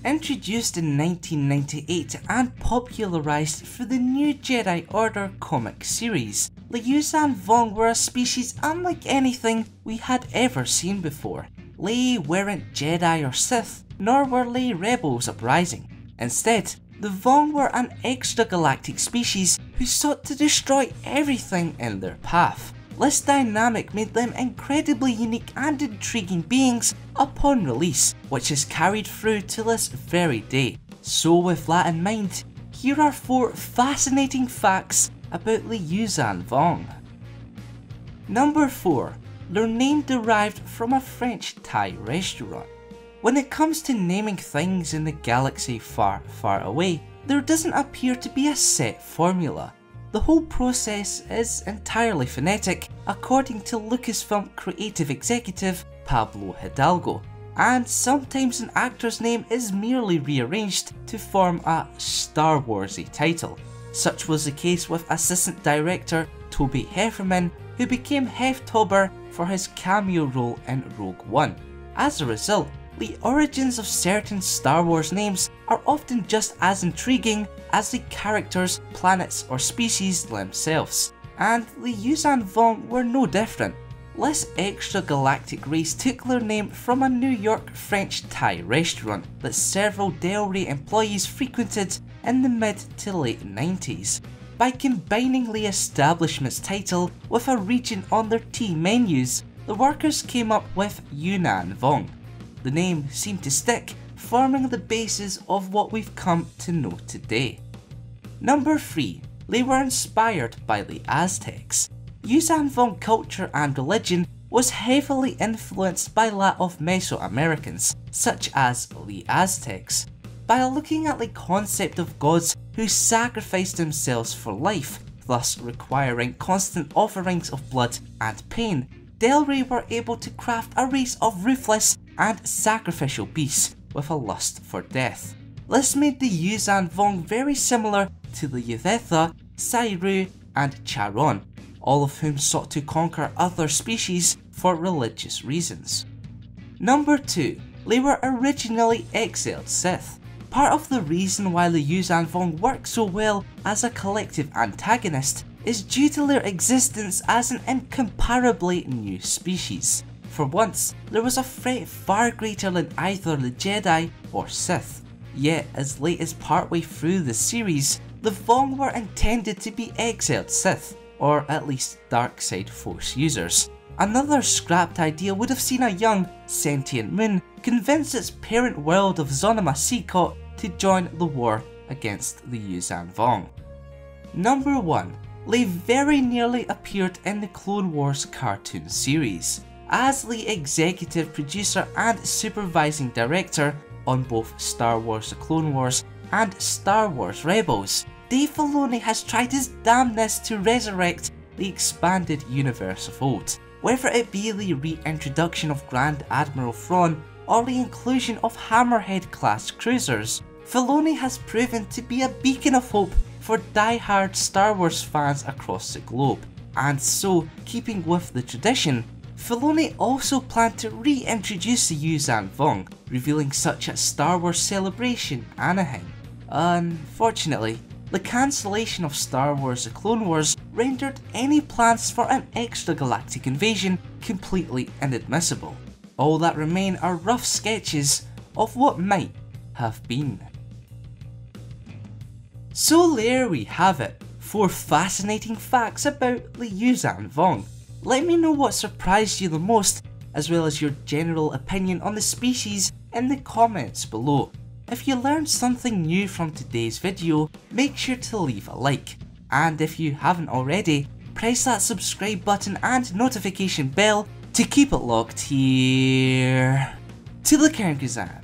introduced in 1998 and popularised through the new Jedi Order comic series. The Yuuzhan Vong were a species unlike anything we had ever seen before. They weren't Jedi or Sith, nor were they rebels uprising. Instead, the Vong were an extra-galactic species who sought to destroy everything in their path. This dynamic made them incredibly unique and intriguing beings upon release, which is carried through to this very day. So with that in mind, here are 4 fascinating facts about the Yuuzhan Vong. Number 4. Their name derived from a French Thai restaurant. When it comes to naming things in the galaxy far, far away, there doesn't appear to be a set formula. The whole process is entirely phonetic, according to Lucasfilm creative executive Pablo Hidalgo, and sometimes an actor's name is merely rearranged to form a Star Warsy title. Such was the case with assistant director Toby Hefferman, who became Hef-Tober for his cameo role in Rogue One. As a result, the origins of certain Star Wars names are often just as intriguing as the characters, planets or species themselves, and the Yuuzhan Vong were no different. This extra-galactic race took their name from a New York French Thai restaurant that several Del Rey employees frequented in the mid to late 90s. By combining the establishment's title with a region on their tea menus, the workers came up with Yuuzhan Vong. The name seemed to stick, forming the basis of what we've come to know today. Number 3. They were inspired by the AZTECS. Yuuzhan Vong culture and religion was heavily influenced by that of Mesoamericans, such as the Aztecs. By looking at the concept of gods who sacrificed themselves for life, thus requiring constant offerings of blood and pain, Del Rey were able to craft a race of ruthless and sacrificial beasts with a lust for death. This made the Yuuzhan Vong very similar to the Yethetha, Sairu and Charon, all of whom sought to conquer other species for religious reasons. Number 2. They were originally exiled Sith. Part of the reason why the Yuuzhan Vong work so well as a collective antagonist is due to their existence as an incomparably new species. For once, there was a threat far greater than either the Jedi or Sith. Yet, as late as partway through the series, the Vong were intended to be exiled Sith, or at least dark side Force users. Another scrapped idea would have seen a young, sentient moon convince its parent world of Zonima Seacot to join the war against the Yuuzhan Vong. Number 1. They very nearly appeared in the Clone Wars cartoon series. As the executive producer and supervising director on both Star Wars The Clone Wars and Star Wars Rebels, Dave Filoni has tried his damnedest to resurrect the expanded universe of old. Whether it be the reintroduction of Grand Admiral Thrawn or the inclusion of Hammerhead-class cruisers, Filoni has proven to be a beacon of hope for die-hard Star Wars fans across the globe. And so, keeping with the tradition, Filoni also planned to reintroduce the Yuuzhan Vong, revealing such at Star Wars Celebration ANAHEIM. Unfortunately, the cancellation of Star Wars The Clone Wars rendered any plans for an extra-galactic invasion completely inadmissible. All that remain are rough sketches of what might have been. So there we have it, 4 fascinating facts about the Yuuzhan Vong. Let me know what surprised you the most, as well as your general opinion on the species in the comments below. If you learned something new from today's video, make sure to leave a like. And if you haven't already, press that subscribe button and notification bell to keep it locked here to the Kern Kazan.